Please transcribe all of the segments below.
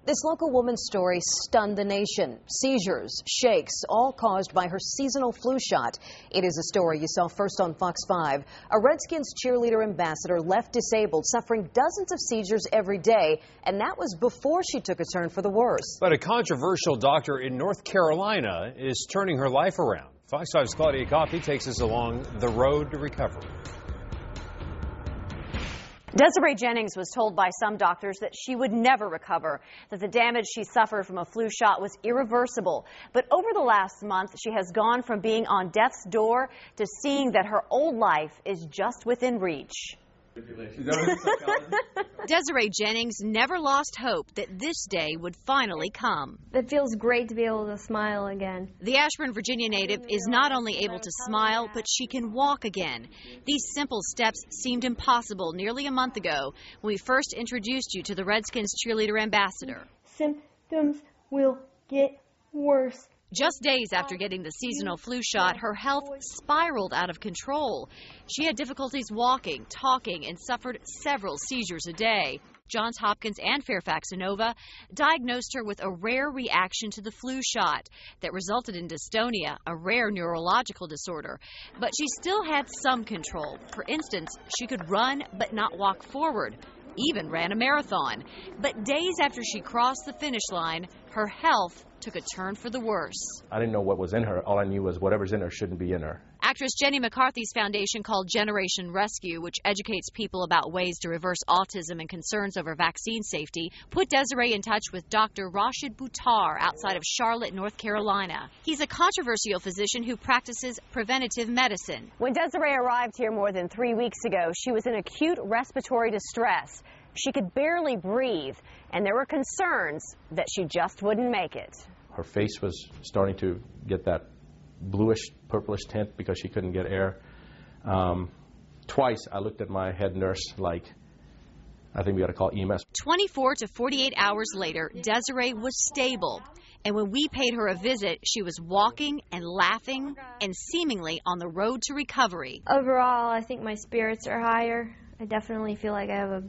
This local woman's story stunned the nation. Seizures, shakes, all caused by her seasonal flu shot. It is a story you saw first on Fox 5. A Redskins cheerleader ambassador left disabled, suffering dozens of seizures every day, and that was before she took a turn for the worse. But a controversial doctor in North Carolina is turning her life around. Fox 5's Claudia Coffey takes us along the road to recovery. Desiree Jennings was told by some doctors that she would never recover, that the damage she suffered from a flu shot was irreversible. But over the last month, she has gone from being on death's door to seeing that her old life is just within reach. Desiree Jennings never lost hope that this day would finally come. It feels great to be able to smile again. The Ashburn, Virginia native is not only able to smile, but she can walk again. These simple steps seemed impossible nearly a month ago when we first introduced you to the Redskins cheerleader ambassador. Symptoms will get worse. Just days after getting the seasonal flu shot, her health spiraled out of control. She had difficulties walking, talking, and suffered several seizures a day. Johns Hopkins and Fairfax Inova diagnosed her with a rare reaction to the flu shot that resulted in dystonia, a rare neurological disorder. But she still had some control. For instance, she could run but not walk forward, even ran a marathon. But days after she crossed the finish line, her health took a turn for the worse. I didn't know what was in her. All I knew was whatever's in her shouldn't be in her. Actress Jenny McCarthy's foundation, called Generation Rescue, which educates people about ways to reverse autism and concerns over vaccine safety, put Desiree in touch with Dr. Rashid Buttar outside of Charlotte, North Carolina. He's a controversial physician who practices preventative medicine. When Desiree arrived here more than 3 weeks ago, she was in acute respiratory distress. She could barely breathe, and there were concerns that she just wouldn't make it. Her face was starting to get that bluish, purplish tint because she couldn't get air. Twice I looked at my head nurse like, I think we got to call EMS. 24 to 48 hours later, Desiree was stable. And when we paid her a visit, she was walking and laughing and seemingly on the road to recovery. Overall, I think my spirits are higher. I definitely feel like I have a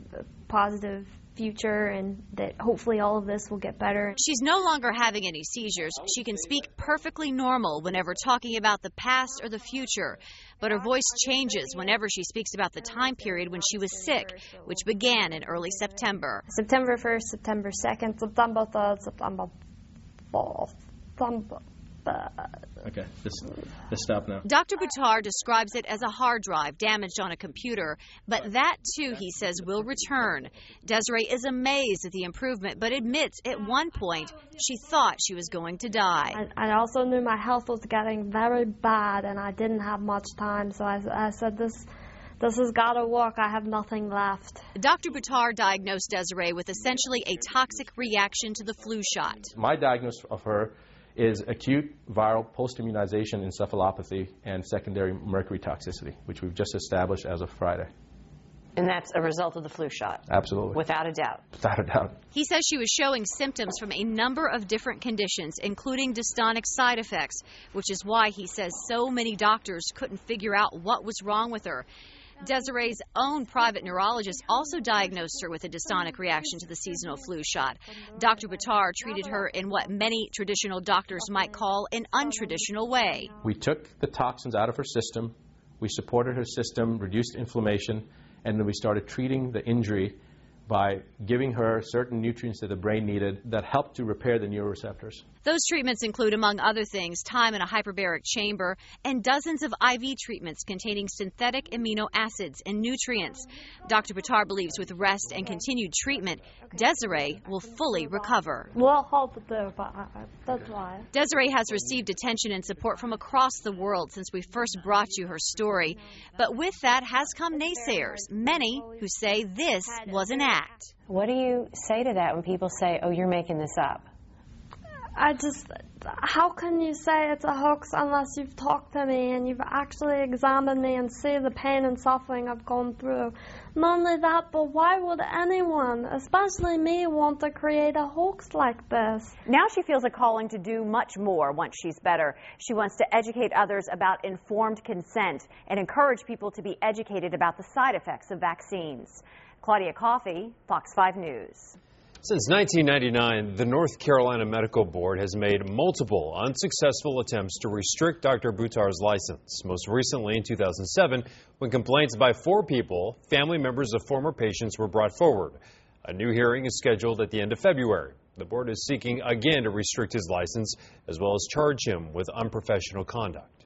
positive future and that hopefully all of this will get better. She's no longer having any seizures. She can speak perfectly normal whenever talking about the past or the future. But her voice changes whenever she speaks about the time period when she was sick, which began in early September. September 1st, September 2nd, September 3rd, September 4th, September 3rd. Okay, this stop now. Dr. Buttar describes it as a hard drive damaged on a computer, but that too, he says, will return. Desiree is amazed at the improvement, but admits at one point she thought she was going to die. I also knew my health was getting very bad and I didn't have much time, so I said this has got to work. I have nothing left. Dr. Buttar diagnosed Desiree with essentially a toxic reaction to the flu shot. My diagnosis of her is acute viral post-immunization encephalopathy and secondary mercury toxicity, which we've just established as of Friday. And that's a result of the flu shot? Absolutely. Without a doubt? Without a doubt. He says she was showing symptoms from a number of different conditions, including dystonic side effects, which is why he says so many doctors couldn't figure out what was wrong with her. Desiree's own private neurologist also diagnosed her with a dystonic reaction to the seasonal flu shot. Dr. Buttar treated her in what many traditional doctors might call an untraditional way. We took the toxins out of her system, we supported her system, reduced inflammation, and then we started treating the injury by giving her certain nutrients that the brain needed that helped to repair the neuroreceptors. Those treatments include, among other things, time in a hyperbaric chamber and dozens of IV treatments containing synthetic amino acids and nutrients. Dr. Buttar believes with rest and continued treatment, Desiree will fully recover. Well, hope to, but that's why. Desiree has received attention and support from across the world since we first brought you her story. But with that has come naysayers, many who say this was an act. What do you say to that when people say, oh, you're making this up? How can you say it's a hoax unless you've talked to me and you've actually examined me and see the pain and suffering I've gone through? Not only that, but why would anyone, especially me, want to create a hoax like this? Now she feels a calling to do much more once she's better. She wants to educate others about informed consent and encourage people to be educated about the side effects of vaccines. Claudia Coffey, Fox 5 News. Since 1999, the North Carolina Medical Board has made multiple unsuccessful attempts to restrict Dr. Buttar's license. Most recently in 2007, when complaints by 4 people, family members of former patients, were brought forward. A new hearing is scheduled at the end of February. The board is seeking again to restrict his license, as well as charge him with unprofessional conduct.